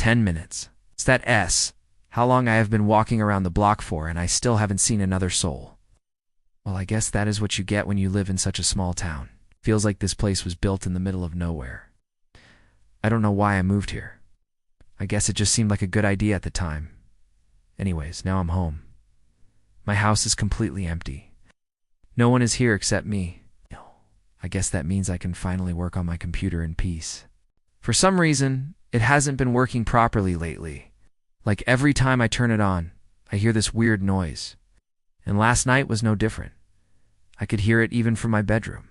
10 minutes. It's that S. How long I have been walking around the block for, and I still haven't seen another soul. Well, I guess that is what you get when you live in such a small town. Feels like this place was built in the middle of nowhere. I don't know why I moved here. I guess it just seemed like a good idea at the time. Anyways, now I'm home. My house is completely empty. No one is here except me. I guess that means I can finally work on my computer in peace. For some reason, it hasn't been working properly lately. Like every time I turn it on, I hear this weird noise. And last night was no different. I could hear it even from my bedroom.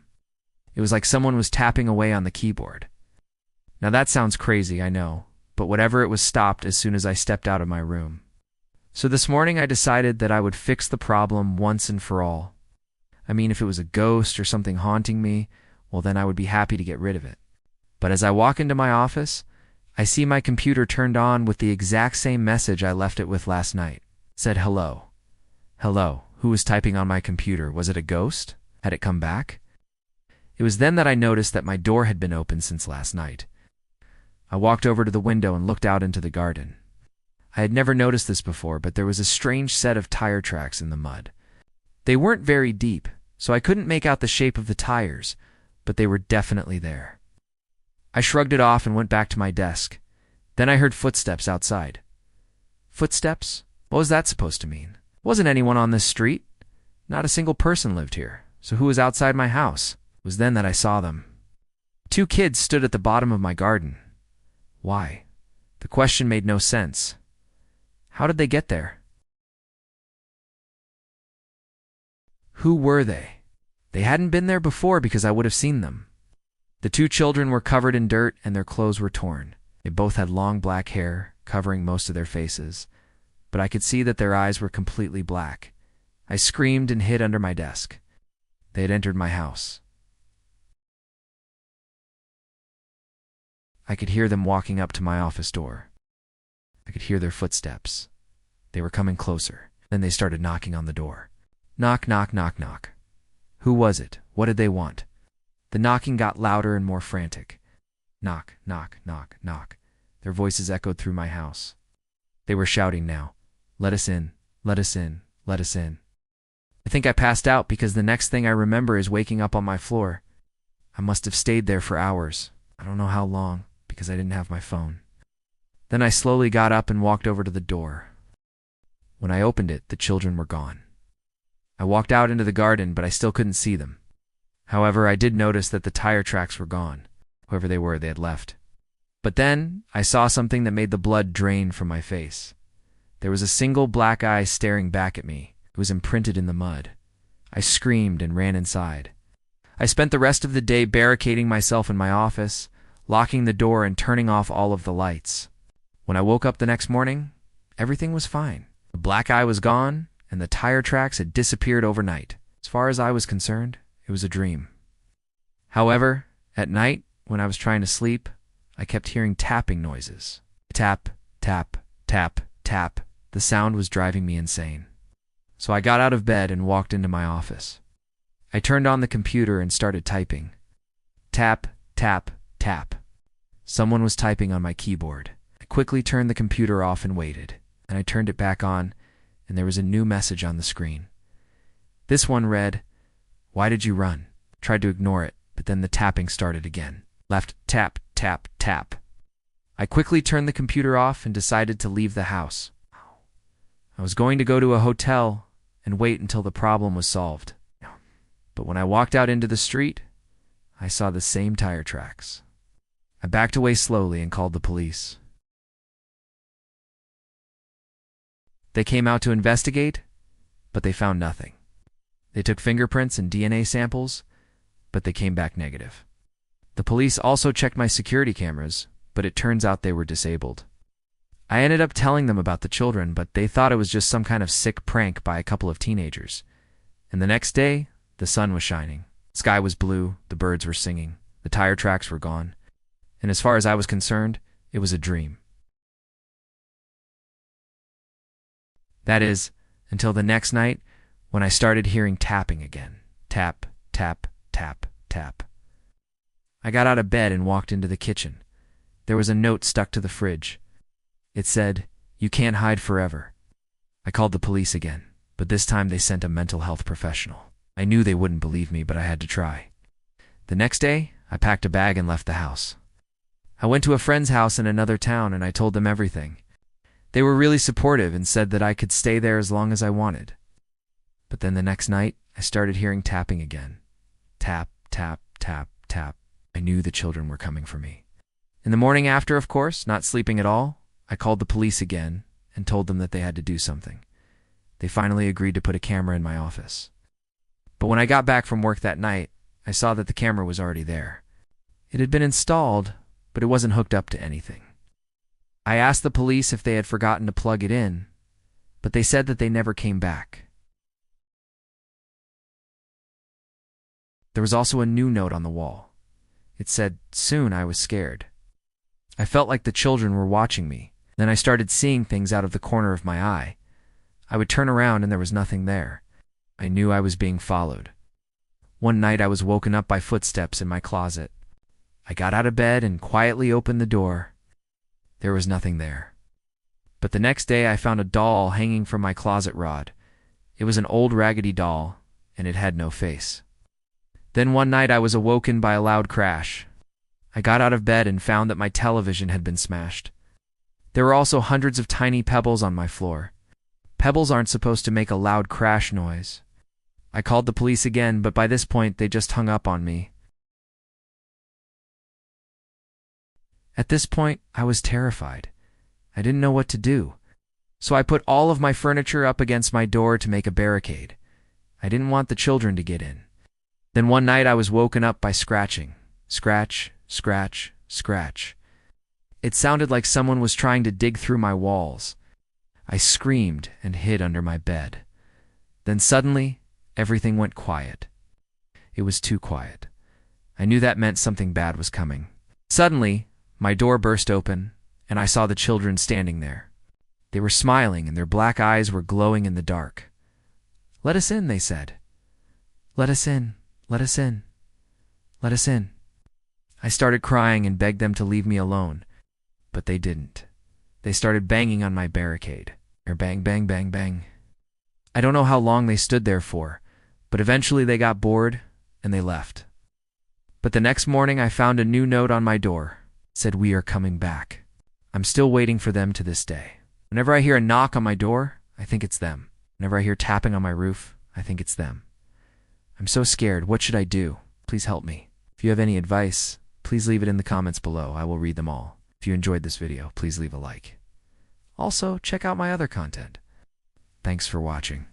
It was like someone was tapping away on the keyboard. Now that sounds crazy, I know, but whatever, it was stopped as soon as I stepped out of my room. So this morning I decided that I would fix the problem once and for all. I mean, if it was a ghost or something haunting me, well then I would be happy to get rid of it. But as I walk into my office, I see my computer turned on with the exact same message I left it with last night. It said hello. Hello. Who was typing on my computer? Was it a ghost? Had it come back? It was then that I noticed that my door had been open since last night. I walked over to the window and looked out into the garden. I had never noticed this before, but there was a strange set of tire tracks in the mud. They weren't very deep, so I couldn't make out the shape of the tires, but they were definitely there. I shrugged it off and went back to my desk. Then I heard footsteps outside. Footsteps? What was that supposed to mean? Wasn't anyone on this street. Not a single person lived here, so who was outside my house? It was then that I saw them. 2 kids stood at the bottom of my garden. Why? The question made no sense. How did they get there? Who were they? They hadn't been there before because I would have seen them. The 2 children were covered in dirt and their clothes were torn. They both had long black hair, covering most of their faces, but I could see that their eyes were completely black. I screamed and hid under my desk. They had entered my house. I could hear them walking up to my office door. I could hear their footsteps. They were coming closer. Then they started knocking on the door. Knock, knock, knock, knock. Who was it? What did they want? The knocking got louder and more frantic. Knock, knock, knock, knock. Their voices echoed through my house. They were shouting now. Let us in, let us in, let us in. I think I passed out because the next thing I remember is waking up on my floor. I must have stayed there for hours. I don't know how long, because I didn't have my phone. Then I slowly got up and walked over to the door. When I opened it, the children were gone. I walked out into the garden, but I still couldn't see them. However, I did notice that the tire tracks were gone. Whoever they were, they had left. But then I saw something that made the blood drain from my face. There was a single black eye staring back at me. It was imprinted in the mud. I screamed and ran inside. I spent the rest of the day barricading myself in my office, locking the door and turning off all of the lights. When I woke up the next morning, everything was fine. The black eye was gone, and the tire tracks had disappeared overnight. As far as I was concerned, it was a dream. However, at night, when I was trying to sleep, I kept hearing tapping noises. Tap, tap, tap, tap. The sound was driving me insane. So I got out of bed and walked into my office. I turned on the computer and started typing. Tap, tap, tap. Someone was typing on my keyboard. I quickly turned the computer off and waited. And I turned it back on, and there was a new message on the screen. This one read, "Why did you run?" Tried to ignore it, but then the tapping started again. Left, tap, tap, tap. I quickly turned the computer off and decided to leave the house. I was going to go to a hotel and wait until the problem was solved. But when I walked out into the street, I saw the same tire tracks. I backed away slowly and called the police. They came out to investigate, but they found nothing. They took fingerprints and DNA samples, but they came back negative. The police also checked my security cameras, but it turns out they were disabled. I ended up telling them about the children, but they thought it was just some kind of sick prank by a couple of teenagers. And the next day, the sun was shining. The sky was blue, the birds were singing, the tire tracks were gone. And as far as I was concerned, it was a dream. That is, until the next night, when I started hearing tapping again. Tap, tap, tap, tap. I got out of bed and walked into the kitchen. There was a note stuck to the fridge. It said, "You can't hide forever." I called the police again, but this time they sent a mental health professional. I knew they wouldn't believe me, but I had to try. The next day, I packed a bag and left the house. I went to a friend's house in another town and I told them everything. They were really supportive and said that I could stay there as long as I wanted. But then the next night, I started hearing tapping again. Tap, tap, tap, tap. I knew the children were coming for me. In the morning after, of course, not sleeping at all, I called the police again and told them that they had to do something. They finally agreed to put a camera in my office. But when I got back from work that night, I saw that the camera was already there. It had been installed, but it wasn't hooked up to anything. I asked the police if they had forgotten to plug it in, but they said that they never came back. There was also a new note on the wall. It said, "Soon I was scared." I felt like the children were watching me. Then I started seeing things out of the corner of my eye. I would turn around and there was nothing there. I knew I was being followed. One night I was woken up by footsteps in my closet. I got out of bed and quietly opened the door. There was nothing there. But the next day I found a doll hanging from my closet rod. It was an old raggedy doll, and it had no face. Then one night I was awoken by a loud crash. I got out of bed and found that my television had been smashed. There were also hundreds of tiny pebbles on my floor. Pebbles aren't supposed to make a loud crash noise. I called the police again, but by this point they just hung up on me. At this point, I was terrified. I didn't know what to do. So I put all of my furniture up against my door to make a barricade. I didn't want the children to get in. Then one night I was woken up by scratching. Scratch, scratch, scratch. It sounded like someone was trying to dig through my walls. I screamed and hid under my bed. Then suddenly, everything went quiet. It was too quiet. I knew that meant something bad was coming. Suddenly, my door burst open, and I saw the children standing there. They were smiling, and their black eyes were glowing in the dark. "Let us in," they said. "Let us in, let us in, let us in." I started crying and begged them to leave me alone, but they didn't. They started banging on my barricade. Bang, bang, bang, bang. I don't know how long they stood there for, but eventually they got bored and they left. But the next morning I found a new note on my door. It said, "We are coming back." I'm still waiting for them to this day. Whenever I hear a knock on my door, I think it's them. Whenever I hear tapping on my roof, I think it's them. I'm so scared. What should I do? Please help me. If you have any advice, please leave it in the comments below. I will read them all. If you enjoyed this video, please leave a like. Also, check out my other content. Thanks for watching.